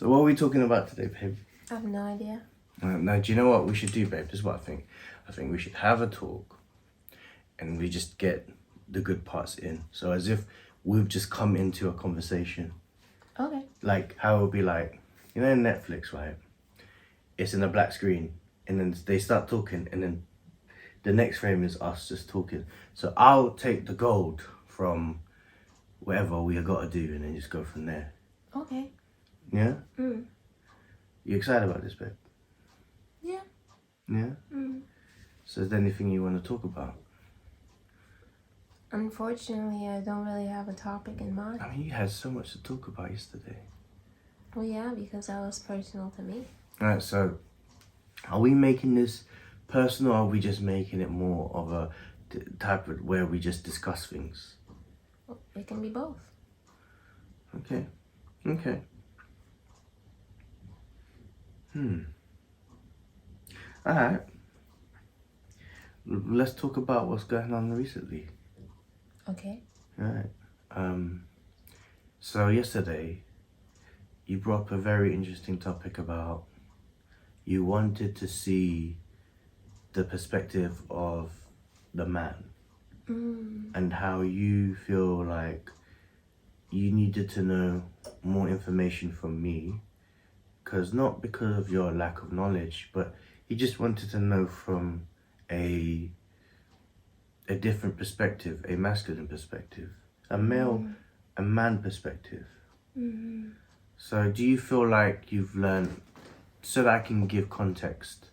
So what are we talking about today, babe? I have no idea. Now, do you know what we should do, babe? This is what I think. I think we should have a talk and we just get the good parts in. So as if we've just come into a conversation. Okay. Like how it would be like, you know, in Netflix, right? It's in a black screen and then they start talking and then the next frame is us just talking. So I'll take the gold from whatever we got to do and then just go from there. Okay. Yeah? Mm. You excited about this, babe? Yeah. Yeah? Mm. So is there anything you want to talk about? Unfortunately, I don't really have a topic in mind. I mean, you had so much to talk about yesterday. Well, yeah, because that was personal to me. Alright, so are we making this personal or are we just making it more of a type of where we just discuss things? Well, it can be both. Okay. Okay. Alright. Let's talk about what's going on recently. Okay. Alright. So yesterday you brought up a very interesting topic about you wanted to see the perspective of the man and how you feel like you needed to know more information from me, because not because of your lack of knowledge, but you just wanted to know from a different perspective, a masculine perspective, a man perspective. So do you feel like you've learned, so that I can give context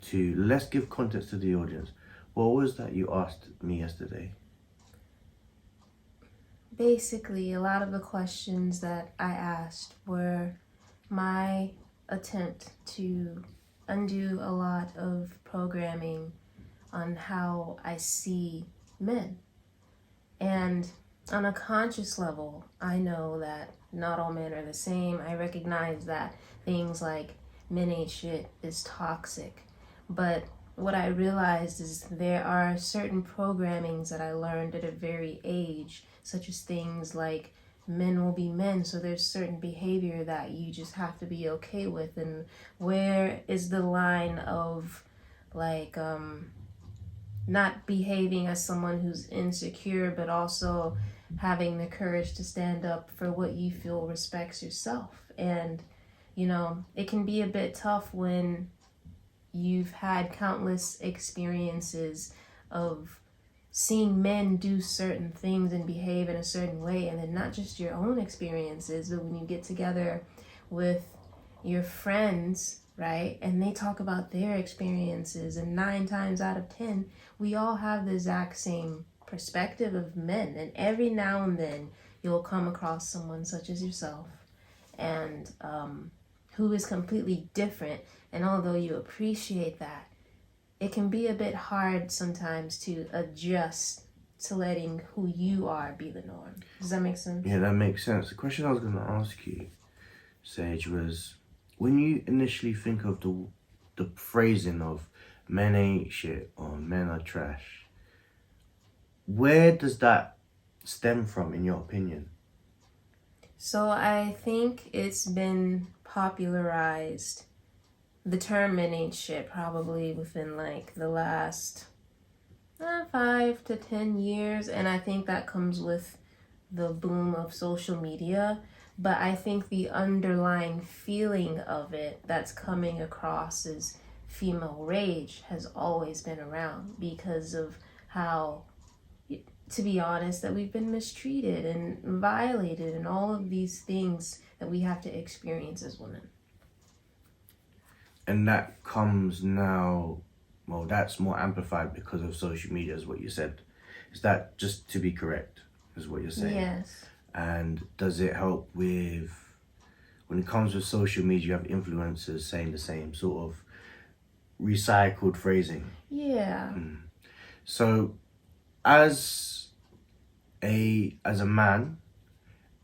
to, let's give context to the audience. What was that you asked me yesterday? Basically, a lot of the questions that I asked were my attempt to undo a lot of programming on how I see men. And on a conscious level, I know that not all men are the same. I recognize that things like men ain't shit is toxic. But what I realized is there are certain programmings that I learned at a very age, such as things like men will be men, so there's certain behavior that you just have to be okay with. And where is the line of like not behaving as someone who's insecure, but also having the courage to stand up for what you feel respects yourself. And you know, it can be a bit tough when you've had countless experiences of seeing men do certain things and behave in a certain way, and then not just your own experiences, but when you get together with your friends, right, and they talk about their experiences, and 9 times out of 10 we all have the exact same perspective of men. And every now and then you'll come across someone such as yourself and who is completely different, and although you appreciate that, it can be a bit hard sometimes to adjust to letting who you are be the norm. Does that make sense? Yeah, that makes sense. The question I was going to ask you, Saige, was when you initially think of the phrasing of men ain't shit or men are trash, where does that stem from in your opinion? So I think it's been popularized, the term men ain't shit, probably within like the last 5 to 10 years. And I think that comes with the boom of social media. But I think the underlying feeling of it that's coming across as female rage has always been around, because of how, to be honest, that we've been mistreated and violated and all of these things that we have to experience as women. And that comes now, well, that's more amplified because of social media, is what you said. Is that, just to be correct, is what you're saying? Yes. And does it help with, when it comes with social media, you have influencers saying the same sort of recycled phrasing? Yeah. So as a man,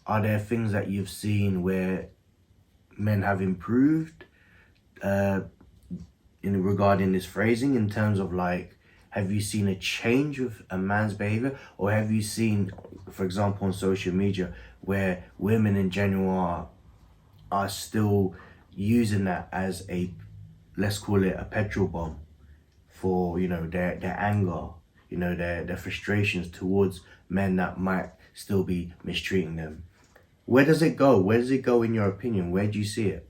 are there things that you've seen where men have improved in regarding this phrasing, in terms of like, have you seen a change with a man's behavior, or have you seen, for example, on social media, where women in general are are still using that as a, let's call it a petrol bomb for, you know, their anger, you know, their frustrations towards men that might still be mistreating them. Where does it go? Where does it go in your opinion? Where do you see it?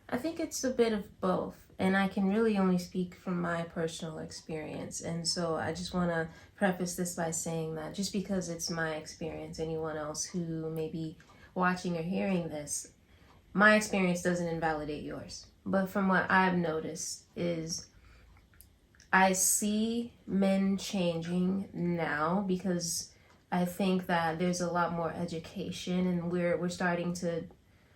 I think it's a bit of both, and I can really only speak from my personal experience. And so I just want to preface this by saying that just because it's my experience, anyone else who may be watching or hearing this, my experience doesn't invalidate yours. But from what I've noticed is I see men changing now because I think that there's a lot more education, and we're starting to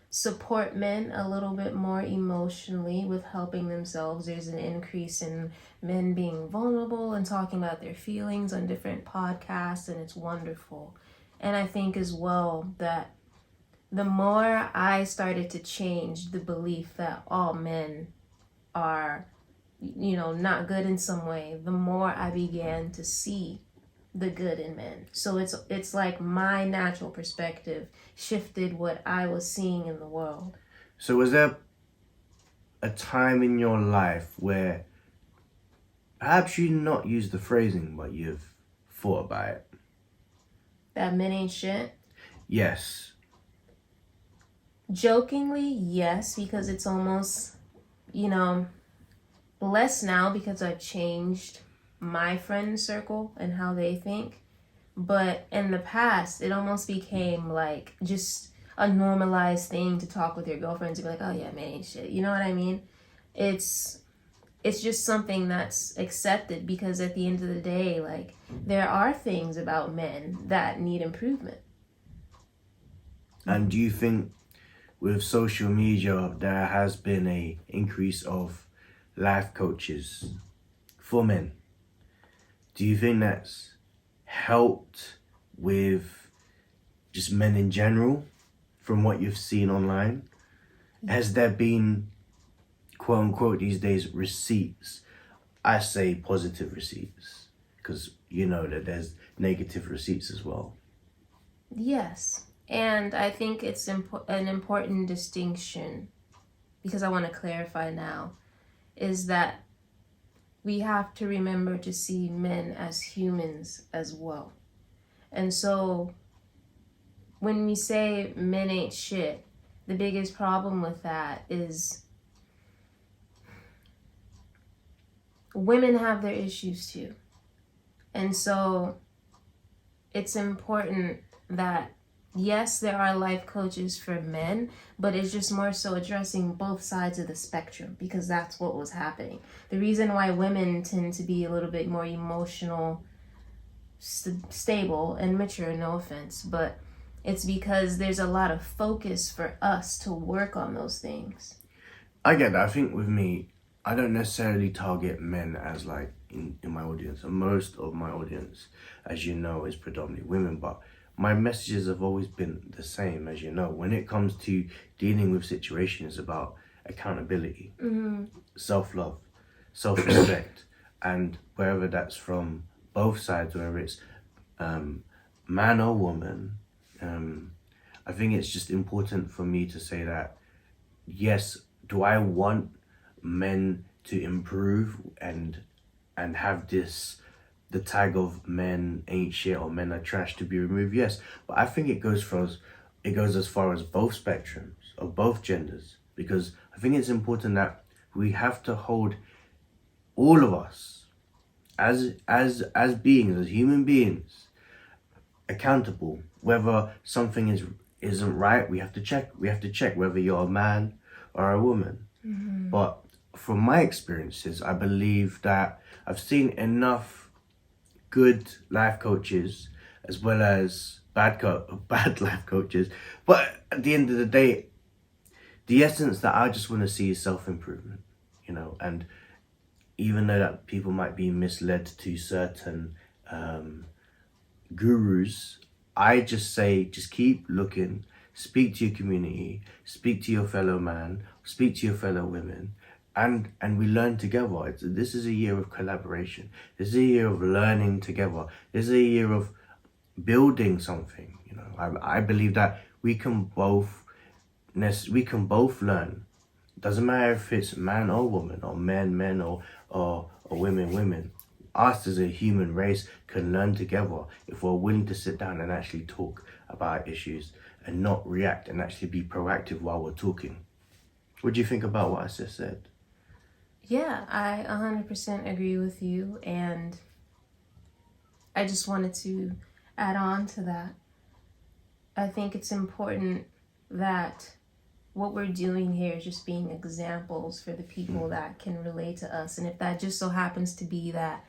support men a little bit more emotionally with helping themselves. There's an increase in men being vulnerable and talking about their feelings on different podcasts, and it's wonderful. And I think as well that the more I started to change the belief that all men are, you know, not good in some way, the more I began to see the good in men. So it's like my natural perspective shifted what I was seeing in the world. So was there a time in your life where perhaps you not use the phrasing, but you've thought about it? That men ain't shit? Yes. Jokingly, yes, because it's almost, you know, less now because I've changed my friend circle and how they think. But in the past, it almost became like just a normalized thing to talk with your girlfriends and be like, oh yeah, man, ain't shit. You know what I mean? It's just something that's accepted because at the end of the day, like, there are things about men that need improvement. And do you think with social media there has been a increase of life coaches for men? Do you think that's helped with just men in general from what you've seen online? Has there been, quote unquote, these days receipts? I say positive receipts because you know that there's negative receipts as well. Yes. And I think it's an important distinction, because I want to clarify now, is that we have to remember to see men as humans as well. And so when we say men ain't shit, the biggest problem with that is women have their issues too. And so it's important that, yes, there are life coaches for men, but it's just more so addressing both sides of the spectrum, because that's what was happening. The reason why women tend to be a little bit more emotional, stable, and mature, no offense, but it's because there's a lot of focus for us to work on those things. I get that. I think with me, I don't necessarily target men as like in my audience. And most of my audience, as you know, is predominantly women, but my messages have always been the same, as you know. When it comes to dealing with situations about accountability, self-love, self-respect, and wherever that's from both sides, whether it's man or woman, I think it's just important for me to say that, yes, do I want men to improve and have the tag of men ain't shit or men are trash to be removed? Yes, but I think it goes as far as both spectrums of both genders, because I think it's important that we have to hold all of us as beings, as human beings, accountable. Whether something isn't right, we have to check whether you're a man or a woman. But from my experiences, I believe that I've seen enough good life coaches as well as bad life coaches. But at the end of the day, the essence that I just want to see is self-improvement, you know. And even though that people might be misled to certain gurus, I just say, just keep looking, speak to your community, speak to your fellow man, speak to your fellow women, and we learn together. This is a year of collaboration. This is a year of learning together. This is a year of building something, you know. I believe that we can both we can both learn. Doesn't matter if it's man or woman, or men, or women. Us as a human race can learn together if we're willing to sit down and actually talk about issues and not react and actually be proactive while we're talking. What do you think about what I just said? Yeah, I 100% agree with you, and I just wanted to add on to that. I think it's important that what we're doing here is just being examples for the people that can relate to us. And if that just so happens to be that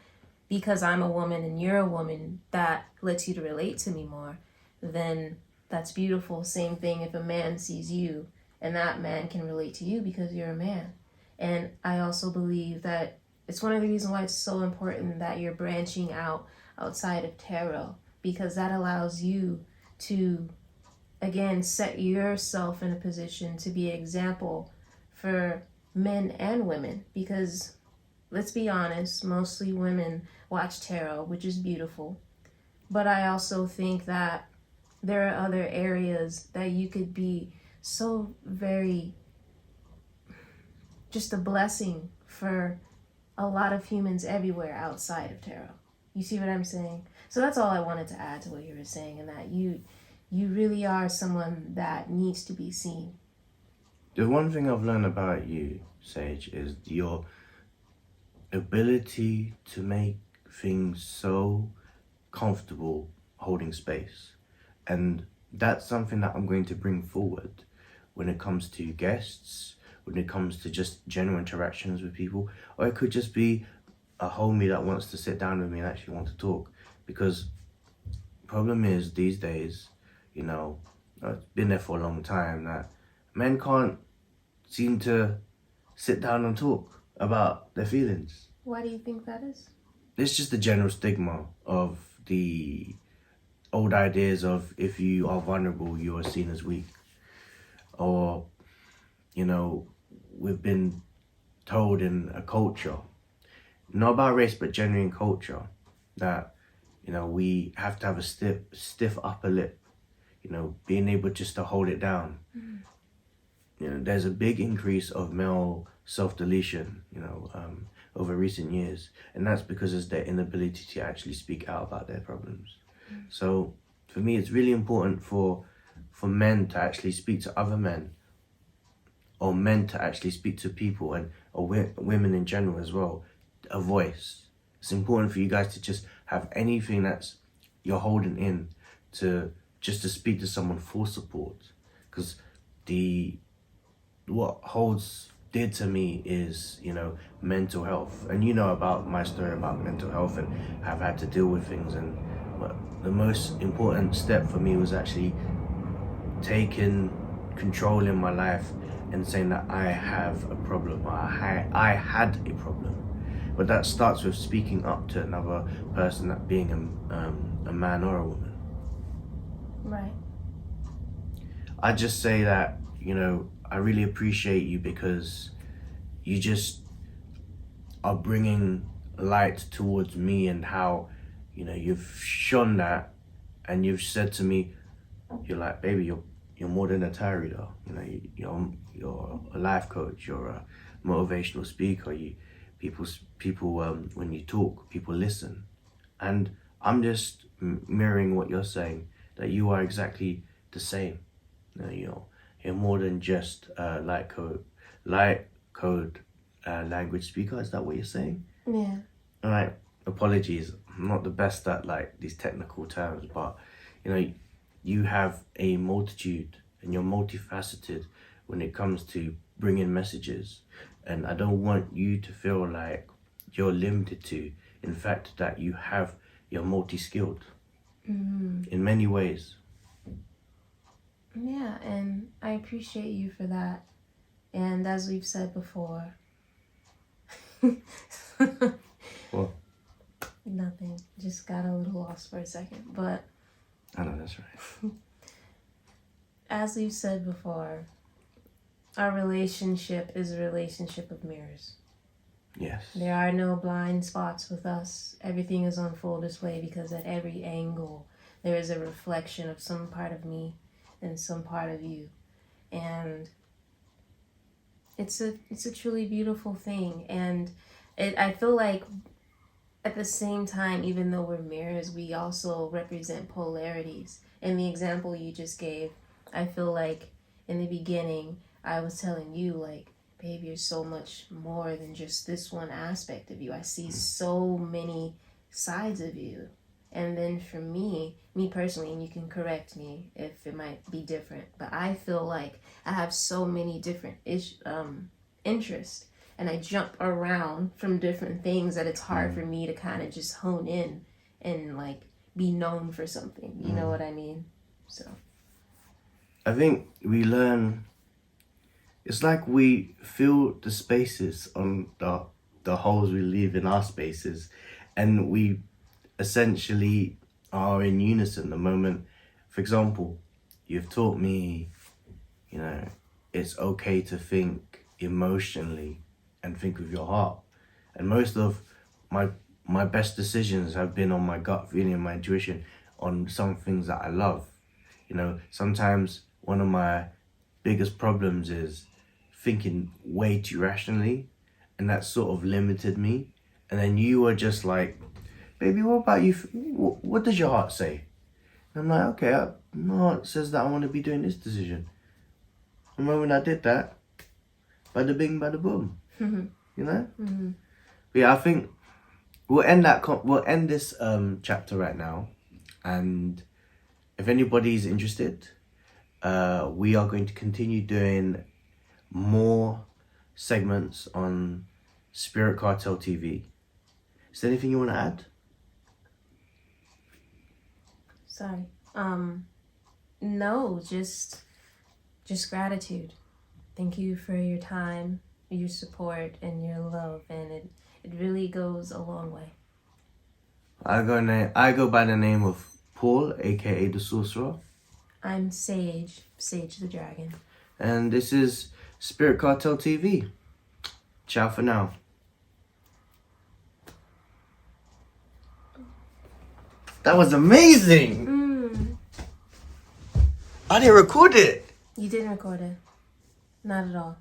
because I'm a woman and you're a woman, that lets you to relate to me more, then that's beautiful. Same thing if a man sees you and that man can relate to you because you're a man. And I also believe that it's one of the reasons why it's so important that you're branching out outside of tarot, because that allows you to, again, set yourself in a position to be an example for men and women. Because let's be honest, mostly women watch tarot, which is beautiful. But I also think that there are other areas that you could be so very, just a blessing for a lot of humans everywhere outside of tarot. You see what I'm saying? So that's all I wanted to add to what you were saying, and that you really are someone that needs to be seen. The one thing I've learned about you, Saige, is your ability to make things so comfortable holding space. And that's something that I'm going to bring forward when it comes to guests, when it comes to just general interactions with people, or it could just be a homie that wants to sit down with me and actually want to talk. Because problem is these days, you know, it's been there for a long time, that men can't seem to sit down and talk about their feelings. Why do you think that is? It's just the general stigma of the old ideas of if you are vulnerable, you are seen as weak. Or, you know, we've been told in a culture, not about race, but genuine culture, that, you know, we have to have a stiff upper lip, you know, being able just to hold it down. Mm. You know, there's a big increase of male self-deletion, you know, over recent years. And that's because of their inability to actually speak out about their problems. Mm. So for me, it's really important for men to actually speak to other men, or men to actually speak to people, and or women in general as well, a voice. It's important for you guys to just have anything that's you're holding in, to just to speak to someone for support. Because what holds dear to me is, you know, mental health. And you know about my story about mental health, and I've had to deal with things. And the most important step for me was actually taking control in my life and saying that I have a problem, or I had a problem. But that starts with speaking up to another person, that being a man or a woman. Right. I just say that, you know, I really appreciate you, because you just are bringing light towards me, and how, you know, you've shone that, and you've said to me, you're like, baby, you're more than a tarot reader. You know, you're a life coach. You're a motivational speaker. People when you talk, people listen, and I'm just mirroring what you're saying. That you are exactly the same. You know, you're more than just light code language speaker. Is that what you're saying? Yeah. All right. Apologies. I'm not the best at like these technical terms, but you know, you have a multitude, and you're multifaceted when it comes to bringing messages. And I don't want you to feel like you're limited to, in fact, that you're multi-skilled in many ways. Yeah, and I appreciate you for that. And as we've said before, What? Nothing. Just got a little lost for a second. But I know, that's right. As we've said before, our relationship is a relationship of mirrors. Yes. There are no blind spots with us. Everything is on full display, because at every angle there is a reflection of some part of me and some part of you. and it's a truly beautiful thing. And I feel like at the same time, even though we're mirrors, we also represent polarities. In the example you just gave, I feel like in the beginning I was telling you, like, babe, you're so much more than just this one aspect of you. I see so many sides of you. And then for me personally, and you can correct me if it might be different, but I feel like I have so many different interests, and I jump around from different things that it's hard for me to kind of just hone in and like be known for something. You know what I mean? So I think we learn. It's like we fill the spaces on the holes we leave in our spaces, and we essentially are in unison the moment. For example, you've taught me, you know, it's okay to think emotionally and think with your heart. And most of my best decisions have been on my gut feeling, my intuition, on some things that I love. You know, sometimes one of my biggest problems is thinking way too rationally, and that sort of limited me. And then you were just like, baby, what about you? What does your heart say? And I'm like, okay, my heart says that I want to be doing this decision. And when I did that, bada bing, bada boom. You know? But yeah, I think we'll end this chapter right now. And if anybody's interested, we are going to continue doing more segments on Spirit Cartel TV. Is there anything you want to add? sorry. No, just gratitude. Thank you for your time, your support, and your love, and it really goes a long way. I go by the name of Paul, aka the Sorcerer. I'm Saige the Dragon. And this is Spirit Cartel TV. Ciao for now. That was amazing! I didn't record it! You didn't record it. Not at all.